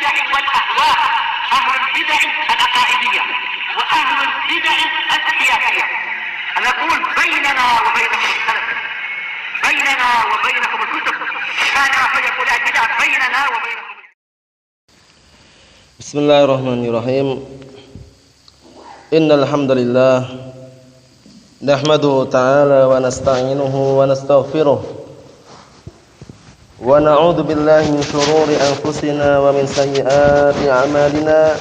البدع والأهواء، أهل البدع العقائدية وأهل البدع السياسية. نقول بيننا وبينكم السلف، بيننا وبينكم الكتب، كان فيقول البدع بيننا وبينكم. Bismillahirrahmanirrahim. Innal hamdalillah nahmaduhu ta'ala wa nasta'inuhu wa nastaghfiruh wa na'udzu billahi min shururi anfusina wa min sayyiati a'malina.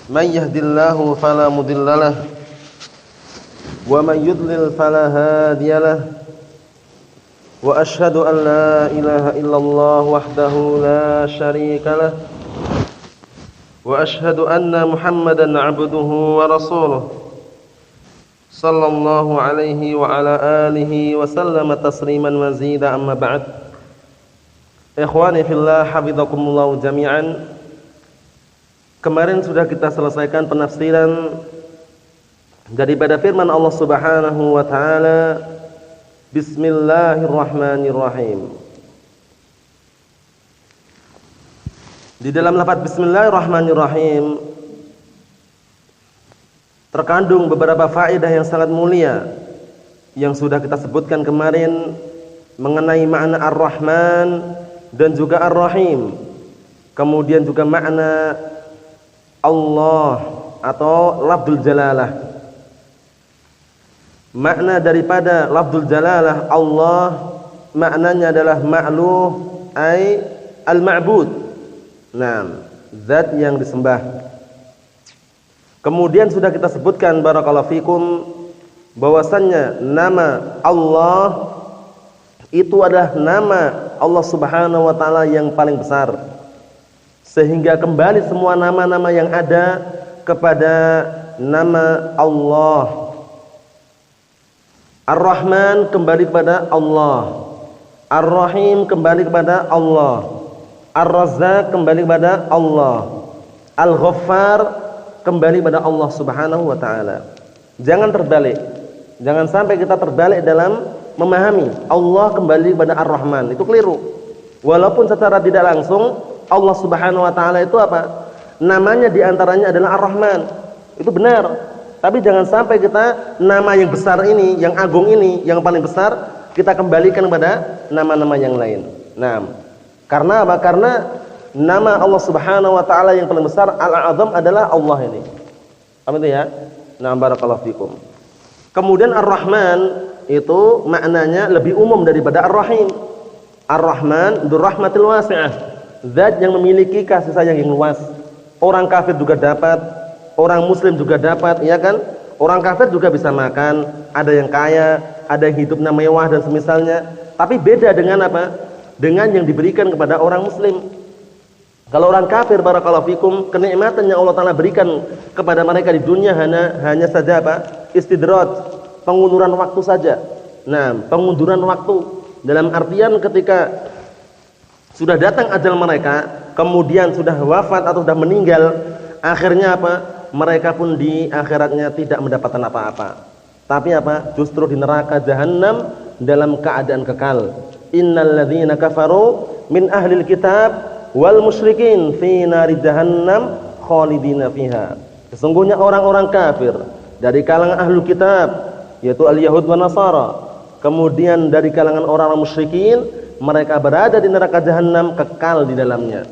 Man yahdihillahu fala mudhillalah wa man yudlil fala hadiyalah. Wa asyhadu an la ilaha illallah wahdahu la syarikalah. Wa asyhadu anna Muhammadan 'abduhu wa rasuluh sallallahu alaihi wa ala alihi wa sallama tasliman mazida, amma ba'd. Ikhwani fillah, hafizakumullah jami'an. Kemarin sudah kita selesaikan penafsiran daripada firman Allah Subhanahu wa taala, Bismillahirrahmanirrahim. Di dalam lafaz Bismillahirrahmanirrahim terkandung beberapa faedah yang sangat mulia yang sudah kita sebutkan kemarin mengenai makna Ar-Rahman dan juga Ar-Rahim. Kemudian juga makna Allah atau lafzul jalalah. Makna daripada lafzul jalalah Allah maknanya adalah ma'luh ay al-ma'bud. Nah, zat yang disembah. Kemudian sudah kita sebutkan barakallahu fikum bahwasannya nama Allah itu adalah nama Allah Subhanahu wa taala yang paling besar, sehingga kembali semua nama-nama yang ada kepada nama Allah. Ar-Rahman kembali kepada Allah, Ar-Rahim kembali kepada Allah, Ar-Razzaq kembali kepada Allah, Al-Ghaffar kembali kepada Allah Subhanahu wa taala. Jangan terbalik. Jangan sampai kita terbalik dalam memahami Allah kembali kepada Ar-Rahman. Itu keliru. Walaupun secara tidak langsung Allah Subhanahu wa taala itu apa? Namanya diantaranya adalah Ar-Rahman. Itu benar. Tapi jangan sampai kita nama yang besar ini, yang agung ini, yang paling besar kita kembalikan kepada nama-nama yang lain. Nah, karena apa? Karena nama Allah Subhanahu wa taala yang paling besar Al-A'zam adalah Allah ini. Paham itu ya? Nah, barakallahu fikum. Kemudian Ar-Rahman itu maknanya lebih umum daripada Ar-Rahim. Ar-Rahman dzur rahmatil wasi'ah, zat yang memiliki kasih sayang yang luas. Orang kafir juga dapat, orang muslim juga dapat, ya kan? Orang kafir juga bisa makan, ada yang kaya, ada yang hidupnya mewah dan semisalnya. Tapi beda dengan apa? Dengan yang diberikan kepada orang muslim. Kalau orang kafir barakallahu fikum, kenikmatan yang Allah Taala berikan kepada mereka di dunia hanya saja apa? Istidraj, pengunduran waktu saja. Nah, pengunduran waktu dalam artian ketika sudah datang ajal mereka, kemudian sudah wafat atau sudah meninggal, akhirnya apa? Mereka pun di akhiratnya tidak mendapatkan apa-apa. Tapi apa? Justru di neraka jahanam dalam keadaan kekal. Innal ladzina kafaru min ahlil kitab wal musyrikin fi nari jahannam khalidina fiha. Sesungguhnya orang-orang kafir dari kalangan ahlul kitab, yaitu al-yahud wa nasara, kemudian dari kalangan orang-orang musyrikin, mereka berada di neraka jahanam kekal di dalamnya.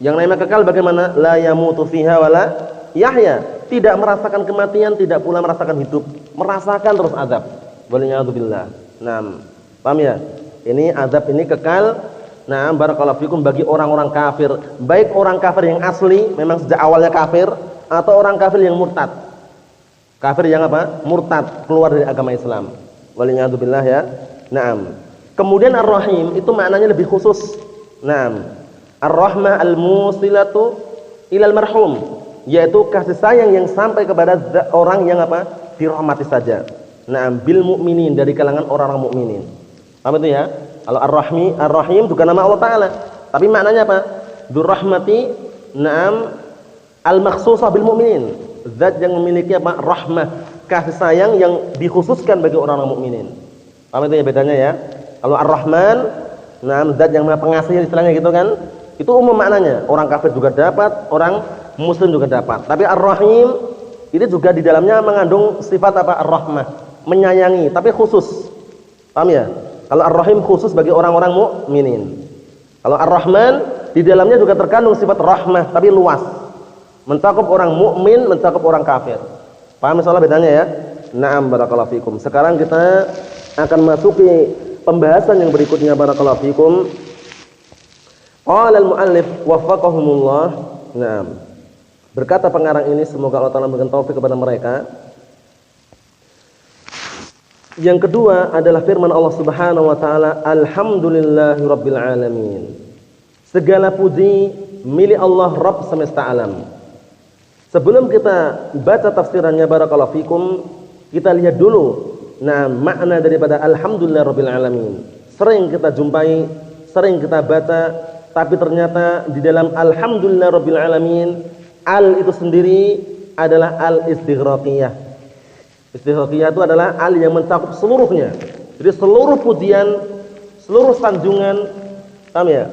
Yang namanya kekal bagaimana? La yamutu fiha wala yahya. Tidak merasakan kematian, tidak pula merasakan hidup, merasakan terus azab. Waliyadzubillah. Nah, paham ya? Ini azab ini kekal. Nah, barakallahu fikum bagi orang-orang kafir, baik orang kafir yang asli memang sejak awalnya kafir, atau orang kafir yang murtad. Kafir yang apa? Murtad, keluar dari agama Islam. Waliyadzubillah ya. Naam. Kemudian Ar-Rahim itu maknanya lebih khusus. Naam. Ar-Rahmah al-musilatu ilal marhum, yaitu kasih sayang yang sampai kepada orang yang apa? Dirahmati saja. Naam, bil mukminin, dari kalangan orang-orang mukminin. Apa itu ya? Kalau Ar-Rahim juga nama Allah Ta'ala, tapi maknanya apa? Dzur rahmati, na'am, al-makhsusah bil mu'minin, zat yang memiliki apa? Rahmah, kasih sayang yang dikhususkan bagi orang-orang mukminin. Apa itu ya bedanya ya? Kalau Ar-Rahman, na'am, zat yang maha pengasih istilahnya gitu kan. Itu umum maknanya. Orang kafir juga dapat, orang muslim juga dapat. Tapi Ar-Rahim ini juga di dalamnya mengandung sifat apa? Ar-Rahmah, menyayangi, tapi khusus. Paham ya? Kalau Ar-Rahim khusus bagi orang-orang mukminin. Kalau Ar-Rahman di dalamnya juga terkandung sifat rahmah, tapi luas. Mencakup orang mukmin, mencakup orang kafir. Paham masalah bedanya ya? Na'am, barakallahu fikum. Sekarang kita akan masuki pembahasan yang berikutnya, barakallahu fikum. Qala al-muallif waffaqahumullah. Na'am. Berkata pengarang ini, semoga Allah Ta'ala memberikan taufik kepada mereka. Yang kedua adalah firman Allah Subhanahu wa taala, alhamdulillahirabbil alamin. Segala puji milik Allah Rabb semesta alam. Sebelum kita baca tafsirannya, barakallahu fikum, kita lihat dulu makna daripada alhamdulillahirabbil alamin. Sering kita jumpai, sering kita baca, tapi ternyata di dalam alhamdulillahirabbil alamin, al itu sendiri adalah al-istighraqiyah. Istighraqiyah itu adalah al yang mencakup seluruhnya. Jadi seluruh pujian, seluruh sanjungan, paham ya?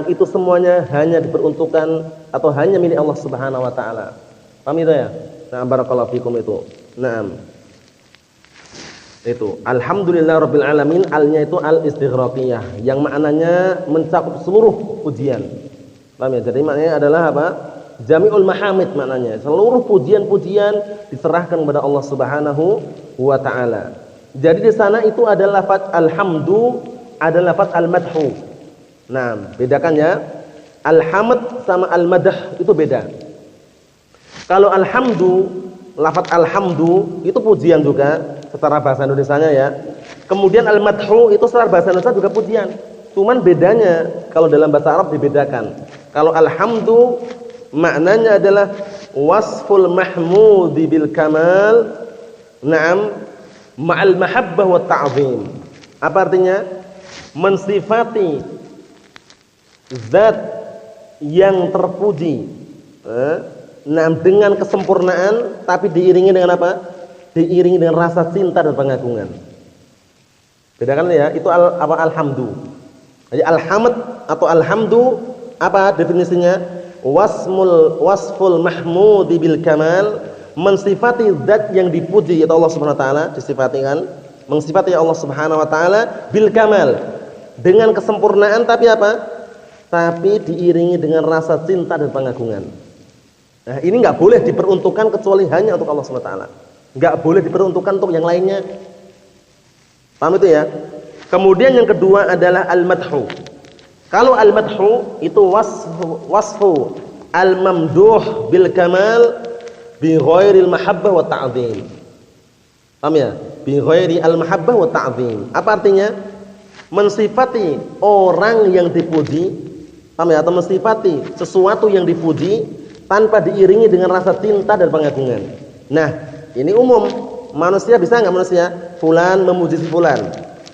Itu semuanya hanya diperuntukkan atau hanya milik Allah Subhanahu wa taala. Paham itu ya? Barakallahu fikum itu. Itu alhamdulillahirabbil alamin, alnya itu al-istighraqiyah yang maknanya mencakup seluruh pujian. Paham ya? Jadi maknanya adalah apa? Jami'ul mahamid, maknanya seluruh pujian-pujian diserahkan kepada Allah Subhanahu wa taala. Jadi di sana itu ada lafaz alhamdu, ada lafaz al-madhu. Bedakan ya. Alhamd sama al-madh itu beda. Kalau alhamdu, lafaz alhamdu itu pujian juga secara bahasa Indonesianya ya. Kemudian al-madhu itu secara bahasa Indonesia juga pujian. Cuman bedanya kalau dalam bahasa Arab dibedakan. Kalau alhamdu maknanya adalah wasful mahmudi bil kamal, ma'al mahabbah wa ta'zim. Apa artinya? Mensifati zat yang terpuji, dengan kesempurnaan, tapi diiringi dengan apa? Diiringi dengan rasa cinta dan pengagungan. Bedakan ya, itu alhamdu. Jadi alhamd atau alhamdu apa definisinya? Wasful mahmudi bil kamal, mensifati zat yang dipuji yaitu Allah Subhanahu wa taala, disifatikan mensifati Allah Subhanahu wa taala bil kamal, dengan kesempurnaan, tapi apa? Tapi diiringi dengan rasa cinta dan pengagungan. Ini enggak boleh diperuntukkan kecuali hanya untuk Allah Subhanahu wa taala. Enggak boleh diperuntukkan untuk yang lainnya. Paham itu ya? Kemudian yang kedua adalah al-madhu. Kalau al-madhu itu wasfu al-mamduh bil kamal bi ghairil mahabbah wa ta'zim. Paham ya? Bi ghairi al-mahabbah wa ta'zim. Apa artinya? Mensifati orang yang dipuji, paham ya? Atau mensifati sesuatu yang dipuji tanpa diiringi dengan rasa cinta dan pengagungan. Ini umum. Manusia bisa enggak manusia? Fulan memuji si fulan,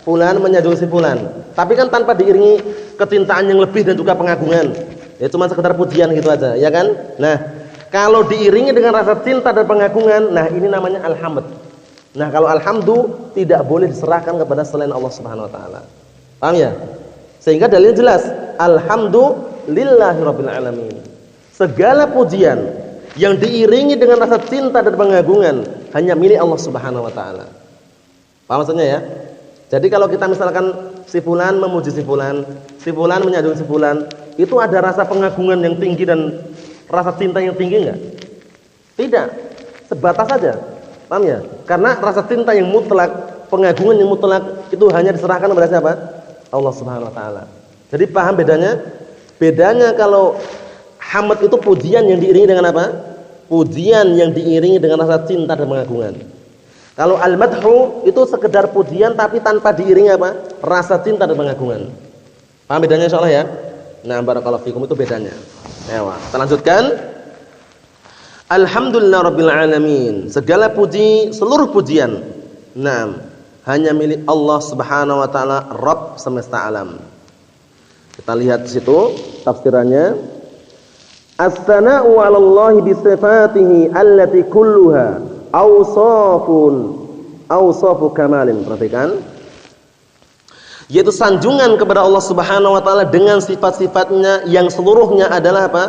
fulan menyanjung si fulan. Tapi kan tanpa diiringi kecintaan yang lebih dan juga pengagungan. Ya cuma sekedar pujian gitu aja, ya kan? Kalau diiringi dengan rasa cinta dan pengagungan, ini namanya alhamd. Kalau alhamdu tidak boleh diserahkan kepada selain Allah Subhanahu wa taala. Paham ya? Sehingga dalil jelas, alhamdulillahirabbil alamin. Segala pujian yang diiringi dengan rasa cinta dan pengagungan hanya milik Allah Subhanahu wa taala. Paham maksudnya ya? Jadi kalau kita misalkan si fulan memuji si fulan menyanjung si fulan, itu ada rasa pengagungan yang tinggi dan rasa cinta yang tinggi enggak? Tidak. Sebatas saja. Paham ya? Karena rasa cinta yang mutlak, pengagungan yang mutlak itu hanya diserahkan kepada siapa? Allah Subhanahu wa taala. Jadi paham bedanya? Bedanya kalau hamd itu pujian yang diiringi dengan apa? Pujian yang diiringi dengan rasa cinta dan pengagungan. Kalau al-madhu itu sekedar pujian tapi tanpa diiringi apa? Rasa cinta dan pengagungan. Paham bedanya insyaallah ya? Barakallahu fikum, itu bedanya. Kita lanjutkan. Alhamdulillahirabbil alamin. Segala puji, seluruh pujian hanya milik Allah Subhanahu wa taala, Rabb semesta alam. Kita lihat di situ tafsirannya. As-sana'u 'ala Allah bi sifatihi allati kulluha awsafu kamalin. Perhatikan. yaitu sanjungan kepada Allah Subhanahu wa taala dengan sifat-sifatnya yang seluruhnya adalah apa?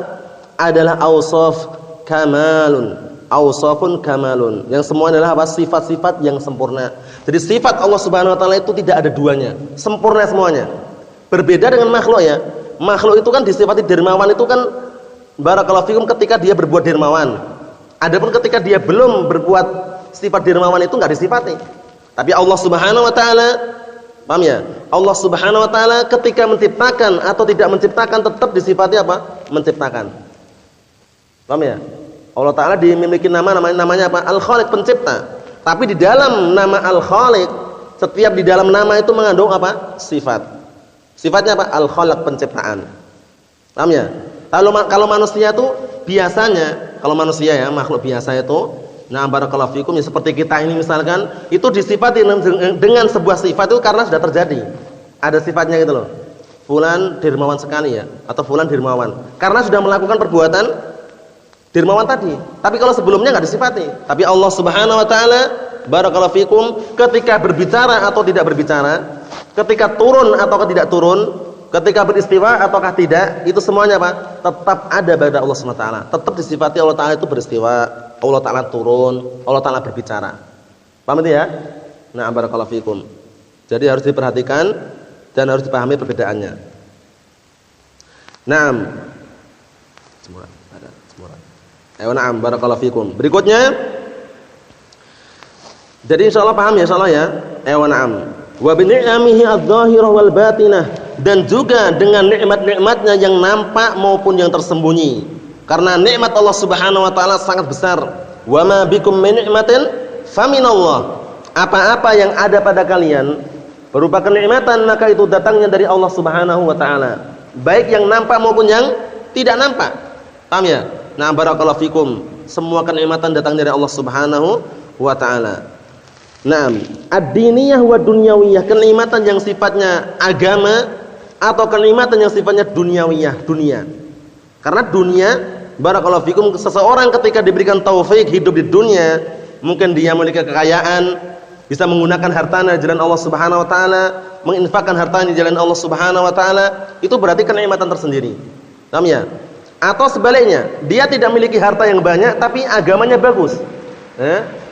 Adalah aushaf kamalun. Aushafun kamalun. Yang semua adalah apa? Sifat-sifat yang sempurna. Jadi sifat Allah Subhanahu wa taala itu tidak ada duanya, sempurna semuanya. Berbeda dengan makhluk ya. Makhluk itu kan disifati dermawan itu kan barakallahu fikum ketika dia berbuat dermawan. Adapun ketika dia belum berbuat sifat dermawan itu enggak disifati. Tapi Allah Subhanahu wa taala, paham ya? Allah Subhanahu wa taala ketika menciptakan atau tidak menciptakan tetap disifati apa? Menciptakan. Paham ya? Allah taala dimiliki namanya apa? Al-Khaliq, pencipta. Tapi di dalam nama Al-Khaliq, setiap di dalam nama itu mengandung apa? Sifat. Sifatnya apa? Al-Khaliq, penciptaan. Paham ya? Kalau manusia itu biasanya, kalau manusia ya, makhluk biasa itu, nah barakallahu fikum, ya seperti kita ini misalkan, itu disifati dengan sebuah sifat itu karena sudah terjadi. Ada sifatnya gitu loh. Fulan dermawan sekali ya, atau fulan dermawan. Karena sudah melakukan perbuatan dermawan tadi. Tapi kalau sebelumnya enggak disifati. Tapi Allah Subhanahu wa taala barakallahu fikum ketika berbicara atau tidak berbicara, ketika turun atau tidak turun, ketika beristiwa ataukah tidak, itu semuanya apa? Tetap ada pada Allah Subhanahu wa taala. Tetap disifati Allah taala itu beristiwa, Allah taala turun, Allah taala berbicara. Paham itu ya? Nah, barakallahu fikum. Jadi harus diperhatikan dan harus dipahami perbedaannya. Naam. Semua ada, semua. Ayo na'am, barakallahu fikum. Berikutnya, jadi insyaallah paham ya insyaallah ya. Ayo na'am. Wa bi ni'amihi adh-dhahirah wal batinah, dan juga dengan nikmat-nikmatnya yang nampak maupun yang tersembunyi. Karena nikmat Allah Subhanahu wa taala sangat besar. Wa ma bikum min ni'matin faminallah. Apa-apa yang ada pada kalian berupa kenikmatan, maka itu datangnya dari Allah Subhanahu wa taala. Baik yang nampak maupun yang tidak nampak. Paham ya? Nah, barakallahu fikum. Semua kenikmatan datang dari Allah Subhanahu wa taala. Naam, ad-diniyah wa dunyawiyah, kenikmatan yang sifatnya agama atau kenikmatan yang sifatnya dunyawiyah, dunia. Karena dunia, barakallahu fikum, seseorang ketika diberikan taufik hidup di dunia, mungkin dia memiliki kekayaan, bisa menggunakan hartanya di jalan Allah Subhanahu wa taala, menginfakkan hartanya di jalan Allah Subhanahu wa taala, itu berarti kenikmatan tersendiri. Paham ya? Atau sebaliknya, dia tidak memiliki harta yang banyak tapi agamanya bagus.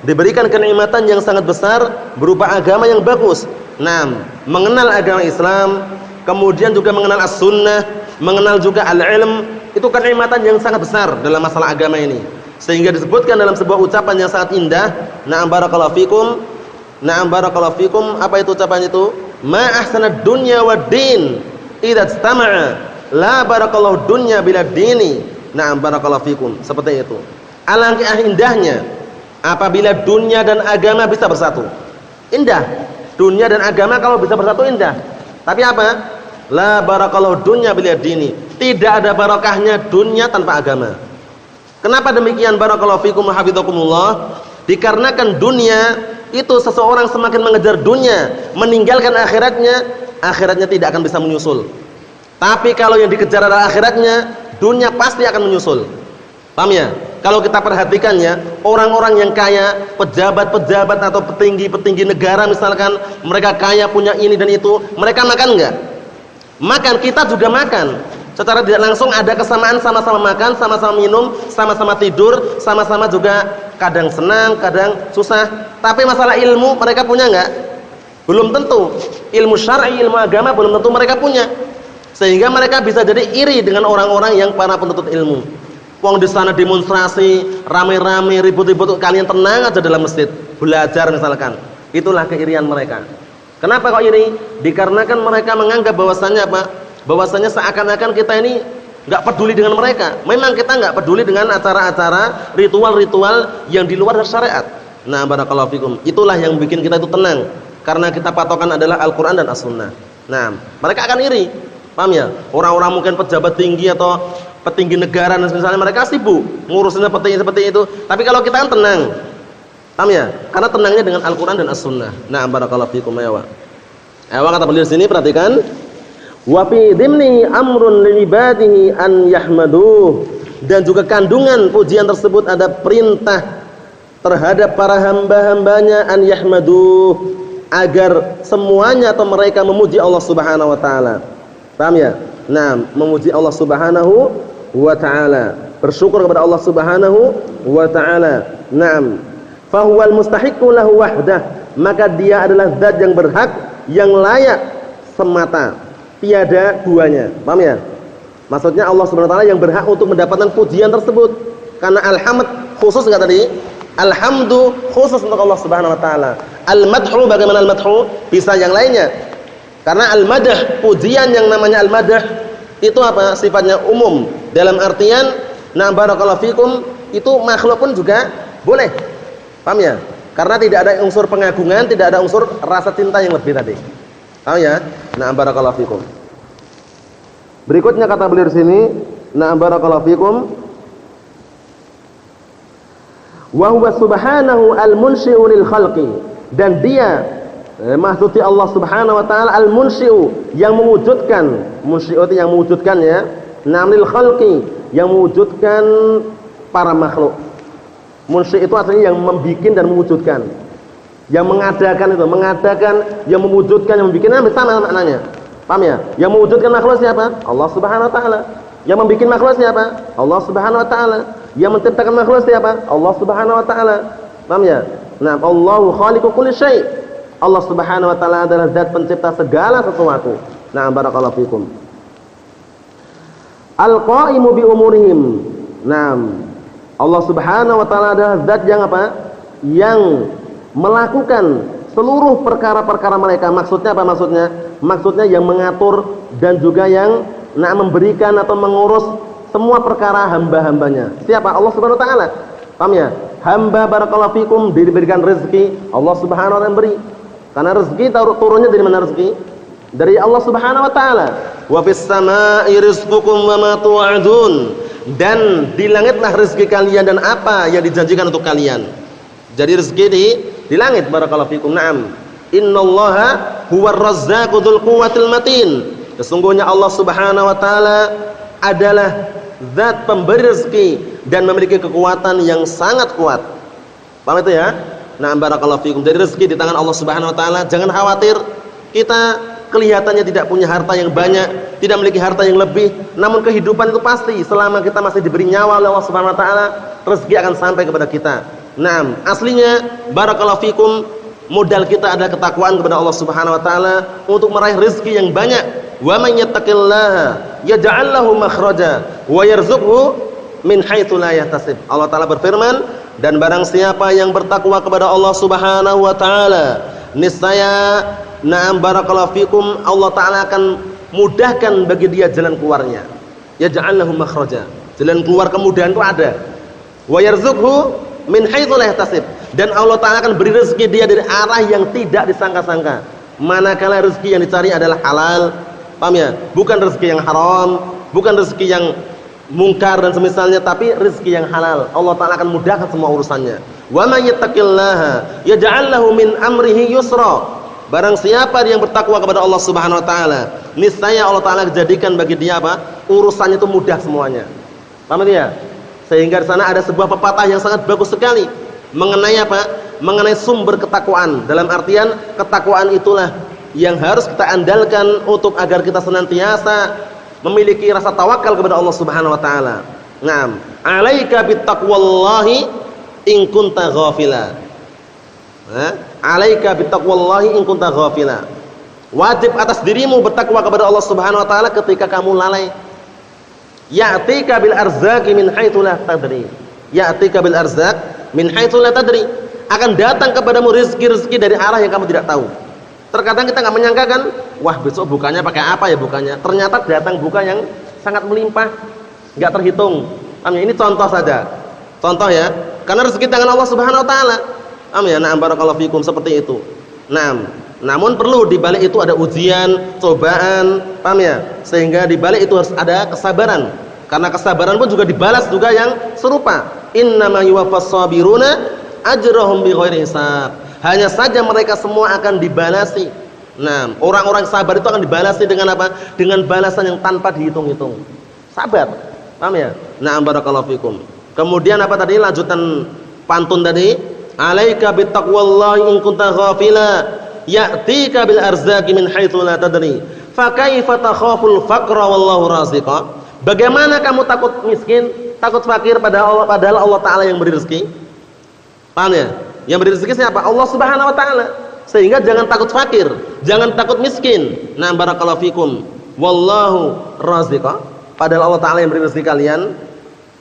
Diberikan kenikmatan yang sangat besar berupa agama yang bagus. Nah, mengenal agama Islam, kemudian juga mengenal as-sunnah, mengenal juga al-ilm, itu kenikmatan yang sangat besar dalam masalah agama ini. Sehingga disebutkan dalam sebuah ucapan yang sangat indah, na'am barakallahu fikum, na'am barakallahu fikum, apa itu ucapan itu? Ma ahsanad dunya wad din idza istama'a, la barakallahu dunya bila dini. Na'am barakallahu fikum, seperti itu. Alangkah indahnya apabila dunia dan agama bisa bersatu. Indah. Dunia dan agama kalau bisa bersatu indah. Tapi apa? La barakallahu dunya bila dini. Tidak ada barakahnya dunia tanpa agama. Kenapa demikian? Barakallahu fikum wa hafizakumullah. Dikarenakan dunia itu seseorang semakin mengejar dunia, meninggalkan akhiratnya, akhiratnya tidak akan bisa menyusul. Tapi kalau yang dikejar adalah akhiratnya, dunia pasti akan menyusul. Paham ya? Kalau kita perhatikan ya, orang-orang yang kaya, pejabat-pejabat atau petinggi-petinggi negara misalkan, mereka kaya, punya ini dan itu, mereka makan enggak? Makan, kita juga makan. Secara tidak langsung ada kesamaan, sama-sama makan, sama-sama minum, sama-sama tidur, sama-sama juga kadang senang, kadang susah. Tapi masalah ilmu mereka punya enggak? Belum tentu. Ilmu syar'i, ilmu agama belum tentu mereka punya. Sehingga mereka bisa jadi iri dengan orang-orang yang para penuntut ilmu. Wong di sana demonstrasi, rame-rame, ribut-ribut, kalian tenang aja dalam masjid, belajar misalkan. Itulah keirian mereka. Kenapa kok iri? Dikarenakan mereka menganggap bahwasannya apa? Bahwasannya seakan-akan kita ini enggak peduli dengan mereka. Memang kita enggak peduli dengan acara-acara, ritual-ritual yang di luar dari syariat. Nah, barakallahu fikum. Itulah yang bikin kita itu tenang. Karena kita patokan adalah Al-Qur'an dan As-Sunnah. Nah, mereka akan iri. Paham ya? Orang-orang mungkin pejabat tinggi atau petinggi negara misalnya, mereka sibuk ngurusin seperti itu. Tapi kalau kita kan tenang. Paham ya? Karena tenangnya dengan Al-Qur'an dan As-Sunnah. Nah, barakallahu fikum ya wa. Kata beliau sini, perhatikan. Wa fi dhimni amrun li ibadihi an yahmaduh, dan juga kandungan pujian tersebut ada perintah terhadap para hamba-hambanya an yahmaduh, agar semuanya atau mereka memuji Allah Subhanahu wa taala. Paham ya? Nah, memuji Allah Subhanahu wa taala, bersyukur kepada Allah Subhanahu wa taala. Naam. Fa huwal mustahiqqu lahu wahdah, maka dia adalah zat yang berhak, yang layak semata, tiada duanya. Paham ya? Maksudnya Allah Subhanahu wa taala yang berhak untuk mendapatkan pujian tersebut. Karena alhamd khusus enggak tadi? Alhamdu khusus untuk Allah Subhanahu wa taala. Al-madhu bagaimana al-madhu? Bisa yang lainnya. Karena al-madah, pujian yang namanya al-madah itu apa? Sifatnya umum. Dalam artian, na barakallahu fikum, itu makhluk pun juga boleh. Paham ya? Karena tidak ada unsur pengagungan, tidak ada unsur rasa cinta yang lebih tadi. Paham ya? Na barakallahu fikum. Berikutnya kata beliau di sini, na barakallahu fikum, wa huwa subhanahu al-munshi'u lil khalqi, dan dia maksudnya Allah Subhanahu wa taala al-munshi'u, yang mewujudkan, munshi'u itu yang mewujudkan ya, namlil khalqi, yang mewujudkan para makhluk. Munsyi' itu artinya yang membikin dan mewujudkan, yang mengadakan, itu mengadakan, yang mewujudkan, yang membikin, sama maknanya. Paham ya? Yang mewujudkan makhluk siapa? Allah Subhanahu wa taala. Yang membikin makhluk siapa? Allah Subhanahu wa taala. Yang menciptakan makhluk siapa? Allah Subhanahu wa taala. Paham ya? Nah, Allahu khaliqu kulli syai'. Allah Subhanahu wa taala adalah zat pencipta segala sesuatu. Nah, barakallahu fikum. Al-qa'imu bi umurihim. Nah, Allah Subhanahu wa taala adalah zat yang apa? Yang melakukan seluruh perkara-perkara mereka. Maksudnya apa maksudnya? Maksudnya yang mengatur dan juga yang memberikan atau mengurus semua perkara hamba-hambanya. Siapa? Allah Subhanahu wa taala. Paham ya? Hamba barakallahu fikum diberikan rezeki, Allah Subhanahu wa taala beri. Karena rezeki turunnya dari mana rezeki? Dari Allah Subhanahu wa taala. Wa fis samaa'i rizqukum wa ma tu'adun. Dan di langitlah rezeki kalian dan apa yang dijanjikan untuk kalian. Jadi rezeki di langit barakallahu fikum. Naam. Innallaha huwar razzaqu dzul quwwatil matin. Sesungguhnya Allah Subhanahu wa taala adalah zat pemberi rezeki dan memiliki kekuatan yang sangat kuat. Paham itu ya? Nah, barakallahu fikum. Jadi rezeki di tangan Allah Subhanahu wa taala. Jangan khawatir kita kelihatannya tidak punya harta yang banyak, tidak memiliki harta yang lebih, namun kehidupan itu pasti selama kita masih diberi nyawa oleh Allah Subhanahu wa taala, rezeki akan sampai kepada kita. Nah, aslinya barakallahu fikum, modal kita adalah ketakwaan kepada Allah Subhanahu wa taala untuk meraih rezeki yang banyak. Wa may yattaqillaha yaj'al lahu makhraja wa yarzuqhu min haitsu la yahtasib. Allah taala berfirman, dan barang siapa yang bertakwa kepada Allah Subhanahu wa taala, niscaya na'am barakallahu fikum, Allah taala akan mudahkan bagi dia jalan keluarnya. Yaj'al lahu makhraja. Jalan keluar kemudahan itu ada. Wa yarzuqhu min haitsu la yahtasib. Dan Allah taala akan beri rezeki dia dari arah yang tidak disangka-sangka. Manakala rezeki yang dicari adalah halal, paham ya? Bukan rezeki yang haram, bukan rezeki yang mungkar dan semisalnya, tapi rezeki yang halal. Allah taala akan mudahkan semua urusannya. Wa may yattaqillaha yaj'al lahu min amrihi yusra. Barang siapa yang bertakwa kepada Allah Subhanahu wa taala, niscaya Allah taala jadikan bagi dia apa? Urusannya itu mudah semuanya. Paham ya? Sehingga di sana ada sebuah pepatah yang sangat bagus sekali mengenai apa? Mengenai sumber ketakwaan. Dalam artian ketakwaan itulah yang harus kita andalkan untuk agar kita senantiasa memiliki rasa tawakal kepada Allah Subhanahu wa taala. Naam, 'alaika bittaqwallahi in kunta ghafila. Alaika bittaqwallahi in kunta ghafila. Wajib atas dirimu bertakwa kepada Allah Subhanahu wa taala ketika kamu lalai. Ya'tika bil arzaqi min haitsu la tadri. Ya'tika bil arzaq min haitsu la tadri. Akan datang kepadamu rezeki-rezeki dari arah yang kamu tidak tahu. Terkadang kita enggak menyangka kan, wah besok bukanya pakai apa ya bukanya? Ternyata datang buka yang sangat melimpah, enggak terhitung. Ini contoh saja. Contoh ya. Karena rezeki tangan Allah Subhanahu wa taala. Amin. Na'am barakallahu fikum, seperti itu. Naam. Namun perlu di balik itu ada ujian, cobaan, paham ya? Sehingga di balik itu harus ada kesabaran. Karena kesabaran pun juga dibalas juga yang serupa. Innama yuwaffas sabiruna ajrahum bighairi hisab. Hanya saja mereka semua akan dibalasi. Nah, orang-orang sabar itu akan dibalasi dengan apa? Dengan balasan yang tanpa dihitung-hitung. Sabar. Paham ya? Na'am barakallahu fikum. Kemudian apa tadi lanjutan pantun tadi? Alaika bittaqwallahi in kunta ghafila. ya'tika bil arzaqi min haitsu la tadri. Fa kaifa takhaful faqra wallahu raziqa? Bagaimana kamu takut miskin, takut fakir padahal Allah Ta'ala yang beri rezeki? Paham ya? Yang beri rezeki siapa? Allah Subhanahu wa taala. Sehingga jangan takut fakir, jangan takut miskin. Nah, barakallahu fikum. Wallahu raziqa. Padahal Allah Ta'ala yang beri rezeki kalian.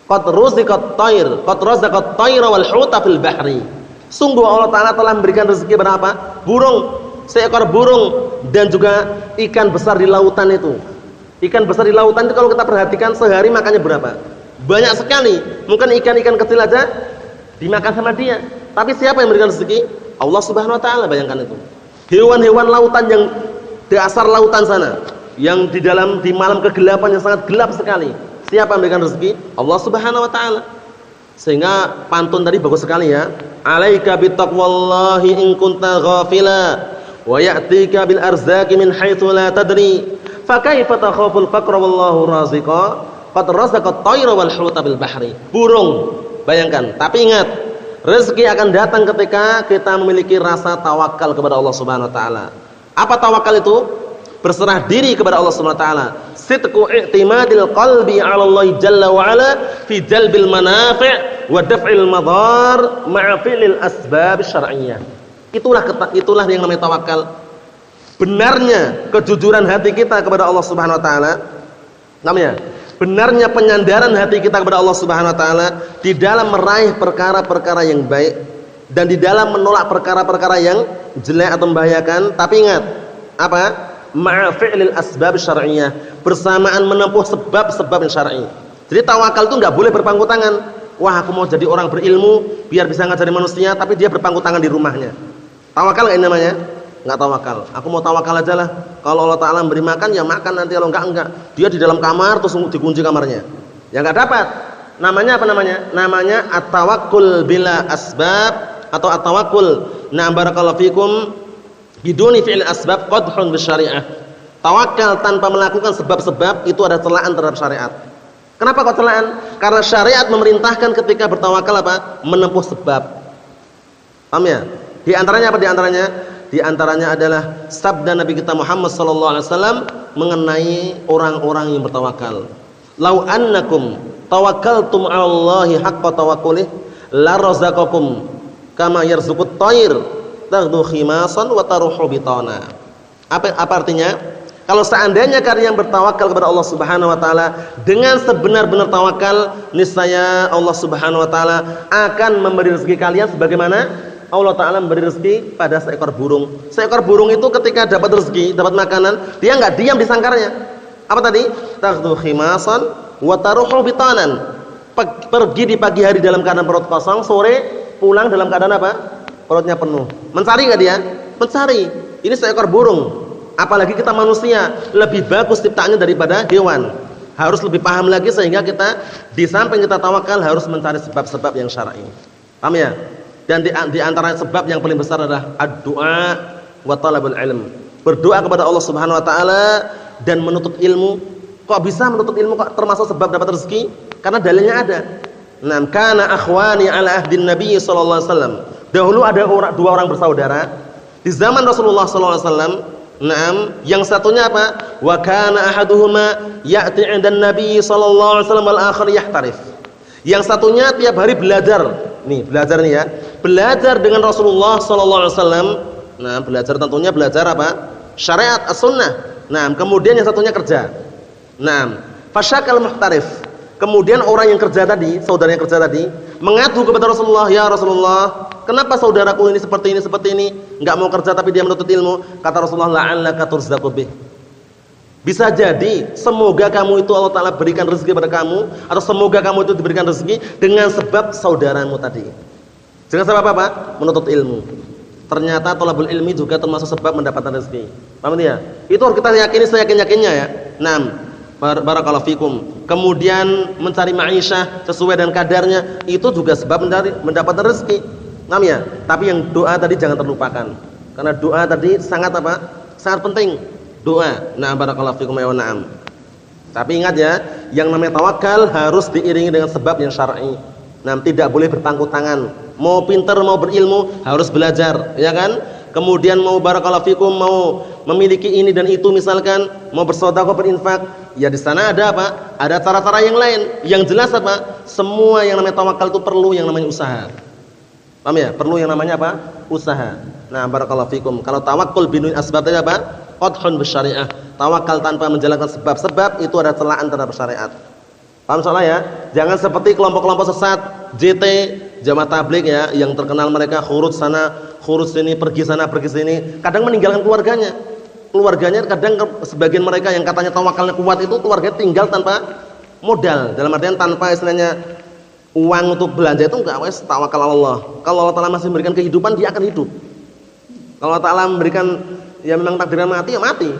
Qad ruziqat tayr, qad razaqat tayra wal huta fil bahri. Sungguh Allah Ta'ala telah memberikan rezeki berapa? Burung, seekor burung dan juga ikan besar di lautan itu. Ikan besar di lautan itu kalau kita perhatikan sehari makannya berapa? Banyak sekali. Mungkin ikan-ikan kecil aja dimakan sama dia. Tapi siapa yang memberikan rezeki? Allah Subhanahu wa taala, bayangkan itu. Hewan-hewan lautan yang dasar lautan sana, yang di malam kegelapan yang sangat gelap sekali. Siapa yang memberikan rezeki? Allah Subhanahu wa taala. Sehingga pantun tadi bagus sekali ya. Alaika bittaqwallahi in kunta ghafila wa ya'tika bil arzaqi min haitsu la tadri. Fa kaifa takhaful faqra wallahu raziqa? Qad razaqat tayra wal huta bil bahri. Burung, bayangkan. Tapi ingat, rezeki akan datang ketika kita memiliki rasa tawakal kepada Allah Subhanahu wa taala. Apa tawakal itu? Berserah diri kepada Allah Subhanahu wa taala. Sidqu i'timadil qalbi 'ala Allah jalla wa 'ala fi jalbil manafi' wa daf'il madar ma'a fi'lil asbab syar'iyyah. Itulah yang namanya tawakal. Benarnya kejujuran hati kita kepada Allah Subhanahu wa taala. Namanya benarnya penyandaran hati kita kepada Allah Subhanahu wa taala di dalam meraih perkara-perkara yang baik dan di dalam menolak perkara-perkara yang jelek atau membahayakan. Tapi ingat, apa? Ma'a fi'lil asbab syar'iyyah, bersamaan menempuh sebab-sebab yang syar'i. Jadi tawakal itu enggak boleh berpangku tangan. Wah, aku mau jadi orang berilmu biar bisa ngajari manusia, tapi dia berpangku tangan di rumahnya. Tawakal enggak namanya? Enggak tawakal. Aku mau tawakal aja lah. Kalau Allah Ta'ala memberi makan ya makan, nanti kalau enggak. Dia di dalam kamar terus dikunci kamarnya. Ya enggak dapat. Namanya apa namanya? Namanya at-tawakkul bila asbab atau at-tawakkul. Nah, barakallahu fikum, biduni fi'il asbab qadhun bisyariah. Tawakal tanpa melakukan sebab-sebab itu ada celaan terhadap syariat. Kenapa kok celaan? Karena syariat memerintahkan ketika bertawakal apa? Menempuh sebab. Paham ya? Di antaranya apa di antaranya? Di antaranya adalah sabda Nabi kita Muhammad sallallahu alaihi wasallam mengenai orang-orang yang bertawakal. Lau annakum tawakkaltum 'alallahi haqqa tawakkulih la razaqakum kama yarzuqut tayr taghdu khimasan wa taruhu bitana. Apa artinya? Kalau seandainya kalian bertawakal kepada Allah Subhanahu wa taala dengan sebenar-benar tawakal, niscaya Allah Subhanahu wa taala akan memberi rezeki kalian sebagaimana Allah Ta'ala memberi rezeki pada seekor burung. Seekor burung itu ketika dapat rezeki, dapat makanan, dia enggak diam di sangkarnya. Apa tadi? Taghdu khimasan wa taruhu bitanan. Pergi di pagi hari dalam keadaan perut kosong, sore pulang dalam keadaan apa? Perutnya penuh. Mencari enggak dia? Mencari. Ini seekor burung. Apalagi kita manusia, lebih bagus ciptaannya daripada hewan. Harus lebih paham lagi sehingga kita di samping kita tawakal harus mencari sebab-sebab yang syar'i. Paham ya? Dan di antara sebab yang paling besar adalah ad-du'a wa talabul ilm. Berdoa kepada Allah Subhanahu wa taala dan menuntut ilmu. Kok bisa menuntut ilmu kok termasuk sebab dapat rezeki? Karena dalilnya ada. Nam kana akhwani ala ahdin Nabi sallallahu alaihi wasallam. Dahulu ada dua orang bersaudara di zaman Rasulullah sallallahu alaihi wasallam. Naam, yang satunya apa? Wa kana ahaduhuma ya'ti 'indan Nabi sallallahu alaihi wasallam wal akhar yahtarif. Yang satunya tiap hari belajar. Nih, belajar nih ya. Belajar dengan Rasulullah sallallahu alaihi wasallam. Nah, belajar tentunya belajar apa? Syariat as-sunnah. Nah, kemudian yang satunya kerja. Nah, fasyakal muhtarif. Kemudian orang yang kerja tadi, saudara yang kerja tadi, mengadu kepada Rasulullah, "Ya Rasulullah, kenapa saudaraku ini seperti ini? Enggak mau kerja tapi dia menuntut ilmu." Kata Rasulullah, "La'allaka turzaqu bih." Bisa jadi semoga kamu itu Allah Ta'ala berikan rezeki pada kamu, atau semoga kamu itu diberikan rezeki dengan sebab saudaramu tadi. Dengan sebab apa? Menuntut ilmu. Ternyata thalabul ilmi juga termasuk sebab mendapatkan rezeki. Paham ya? Itu harus kita yakini seyakin-yakinnya ya. Naam. Barakallahu fikum. Kemudian mencari ma'isyah sesuai dengan kadarnya, itu juga sebab mendapatkan rezeki. Paham ya? Tapi yang doa tadi jangan terlupakan. Karena doa tadi sangat apa? Sangat penting. Doa. Nah, barakallahu fikum ya na'am. Tapi ingat ya, yang namanya tawakal harus diiringi dengan sebab yang syar'i. Nah, tidak boleh berpangku tangan. Mau pintar mau berilmu harus belajar, ya kan? kemudian mau barakallahu fikum, mau memiliki ini dan itu misalkan, mau bersedekah, berinfak, ya di sana ada apa? Ada cara-cara yang lain. Yang jelas apa? Semua yang namanya tawakal itu perlu yang namanya usaha. Paham ya? Perlu yang namanya apa? Usaha. Nah, barakallahu fikum. Kalau tawakkul binuin asbab itu apa? Qadhun bisyariah. Tawakal tanpa menjalankan sebab-sebab itu ada celaan terhadap syariat. Paham soalnya ya? Jangan seperti kelompok-kelompok sesat, JT, Jamaah Tabligh ya, yang terkenal mereka khuruj sana, khuruj sini, pergi sana, pergi sini, kadang meninggalkan keluarganya. Keluarganya kadang sebagian mereka yang katanya tawakalnya kuat itu keluarganya tinggal tanpa modal. Dalam artian tanpa istilahnya uang untuk belanja itu enggak, wes tawakal Allah. Kalau Allah Taala masih memberikan kehidupan, dia akan hidup. Kalau Allah Taala memberikan ya memang takdirnya mati, ya mati.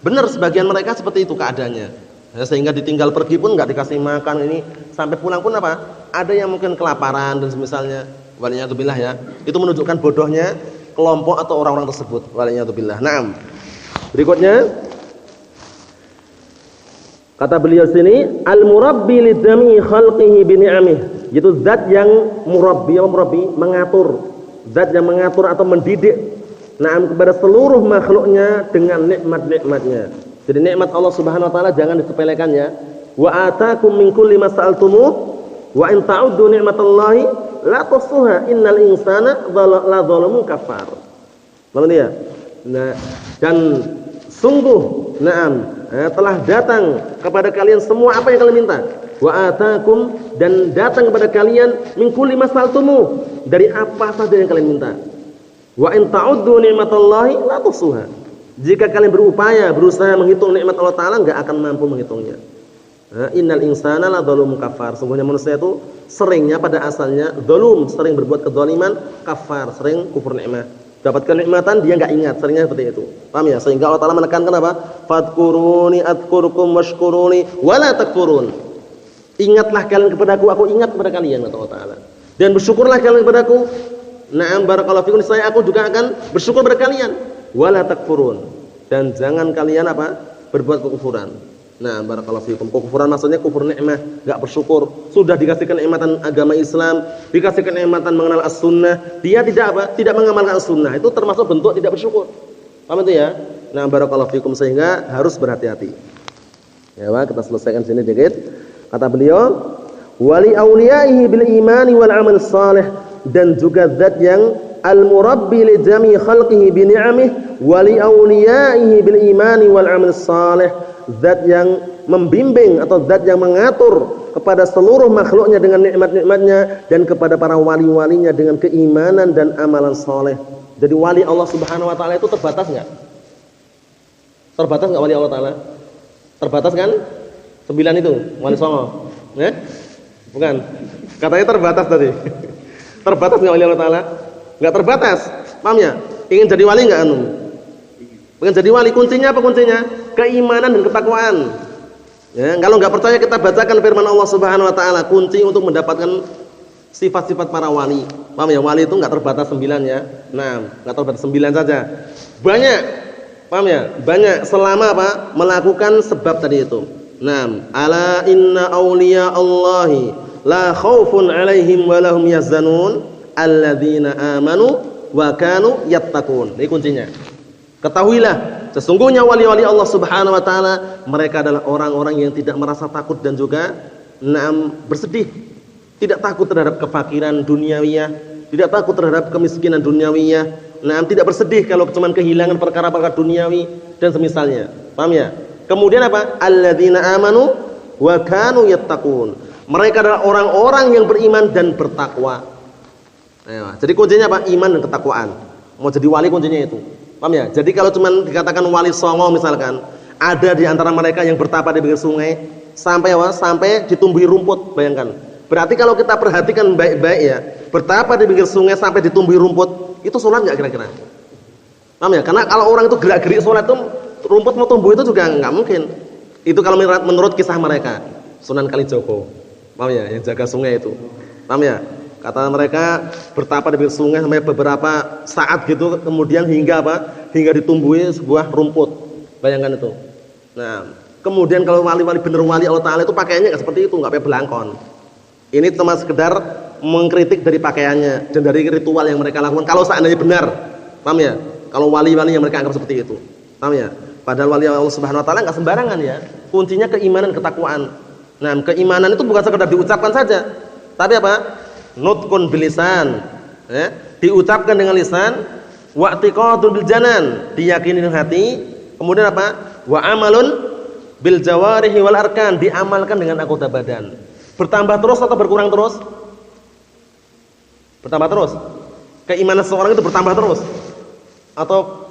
Benar sebagian mereka seperti itu keadaannya. Ya, sehingga ditinggal pergi pun enggak dikasih makan, ini sampai pulang pun apa? Ada yang mungkin kelaparan dan semisalnya. Waliyatubillah ya. Itu menunjukkan bodohnya kelompok atau orang-orang tersebut. Waliyatubillah. Naam. Berikutnya kata beliau sini, al-murabbi lidami khalqihi bi ni'amih. Itu zat yang murabbi, mengatur. Zat yang mengatur atau mendidik naam kepada seluruh makhluknya dengan nikmat-nikmatnya. Jadi nikmat Allah Subhanahu wa taala jangan disepelekan ya. Wa ataakum min kulli ma sa'altumuh wa in ta'uddu ni'matallahi la tuhsuha innal insana la zalamun kafar. Paham ya? Nah, dan sungguh telah datang kepada kalian semua apa yang kalian minta. Wa ataakum, dan datang kepada kalian min kulli ma sa'altumuh, dari apa saja yang kalian minta. Wa in ta'uddu ni'matallahi la tuhsuha. Jika kalian berupaya, berusaha menghitung nikmat Allah Ta'ala, enggak akan mampu menghitungnya. Innal insana la zalumun kafar. Sungguhnya manusia itu seringnya pada asalnya zalum, sering berbuat kezaliman, kafar, sering kufur nikmat. Dapatkan nikmatan dia enggak ingat, seringnya seperti itu. Paham ya? Sehingga Allah Ta'ala menekankan apa? Fadkuruni adkurkum washkuruni wala takfurun. Ingatlah kalian kepadaku, aku ingat kepada kalian, kata Allah Ta'ala. Dan bersyukurlah kalian kepadaku. Na'am barakallahu fikum, saya aku juga akan bersyukur kepada kalian. Wala takfurun, dan jangan kalian apa? Berbuat kekufuran. Nah, barakallahu fikum. Kekufuran maksudnya kufur nikmah, enggak bersyukur. Sudah dikasihkan nikmatan agama Islam, dikasihkan nikmatan mengenal as-sunnah, dia tidak apa? Tidak mengamalkan as-sunnah. Itu termasuk bentuk tidak bersyukur. Paham itu ya? Nah, barakallahu fikum, sehingga harus berhati-hati. Ya, Pak, kita selesaikan sini dikit. Kata beliau, wali auliyaihi bil imani wal amal salih, dan juga zat yang al-murabbi li jami' khalqihi bi ni'amih wa li awliyaihi bil imani wal 'amal salih, zat yang membimbing atau zat yang mengatur kepada seluruh makhluknya dengan nikmat-nikmatnya dan kepada para wali-walinya dengan keimanan dan amalan saleh. Jadi wali Allah Subhanahu wa taala itu terbatas enggak? Terbatas enggak wali Allah taala? Terbatas kan? 9 itu, wali songo. Ya? Bukan. Katanya terbatas tadi. Terbatas enggak wali Allah taala? Enggak terbatas. Paham ya? Ingin jadi wali enggak anu? Ingin jadi wali, kuncinya apa kuncinya? Keimanan dan ketakwaan. Ya, kalau enggak percaya kita bacakan firman Allah Subhanahu wa taala, kunci untuk mendapatkan sifat-sifat para wali. Paham ya? Wali itu enggak terbatas 9 ya. Nah, enggak terbatas 9 saja. Banyak. Paham ya? Banyak selama apa? Melakukan sebab tadi itu. Nah, ala inna awliya Allahi la khaufun 'alaihim wa lahum yahzanun alladzina amanu wa kanu yattaqun. Ini kuncinya. Ketahuilah, sesungguhnya wali-wali Allah Subhanahu wa taala, mereka adalah orang-orang yang tidak merasa takut dan juga bersedih. Tidak takut terhadap kefakiran duniawiyah, tidak takut terhadap kemiskinan duniawiyah. Tidak bersedih kalau cuma kehilangan perkara-perkara duniawi dan semisalnya. Paham ya? Kemudian apa? Alladzina amanu wa kanu yattaqun. Mereka adalah orang-orang yang beriman dan bertakwa. Jadi kuncinya apa? Iman dan ketakwaan. Mau jadi wali kuncinya itu. Paham ya? Jadi kalau cuma dikatakan wali songo misalkan, ada di antara mereka yang bertapa di pinggir sungai sampai apa? Sampai ditumbuhi rumput, bayangkan. Berarti kalau kita perhatikan baik-baik ya, bertapa di pinggir sungai sampai ditumbuhi rumput, itu sholat enggak kira-kira? Paham ya? Karena kalau orang itu gerak-gerik sholat itu, rumput mau tumbuh itu juga enggak mungkin. Itu kalau menurut kisah mereka, Sunan Kalijogo. Paham ya? Yang jaga sungai itu. Paham ya? Kata mereka bertapa di pinggir sungai sampai beberapa saat gitu, kemudian hingga apa? Hingga ditumbuhi sebuah rumput. Bayangkan itu. Nah, kemudian kalau wali-wali bener wali Allah Taala itu pakaiannya enggak seperti itu, enggak pakai belangkon. Ini cuma sekedar mengkritik dari pakaiannya dan dari ritual yang mereka lakukan. Kalau seandainya benar, Paham ya? Kalau wali-wali yang mereka anggap seperti itu. Paham ya? Padahal wali Allah Subhanahu wa taala enggak sembarangan ya. Kuncinya keimanan, ketakwaan. Nah, keimanan itu bukan sekedar diucapkan saja. Tapi apa? Nutqun bilisan. Ya, diucapkan dengan lisan, wa i'tiqadun bil janan, diyakini dengan hati, kemudian apa? Wa amalun bil jawarihi wal arkan, diamalkan dengan anggota badan. Bertambah terus atau berkurang terus? Bertambah terus. Keimanan seseorang itu bertambah terus atau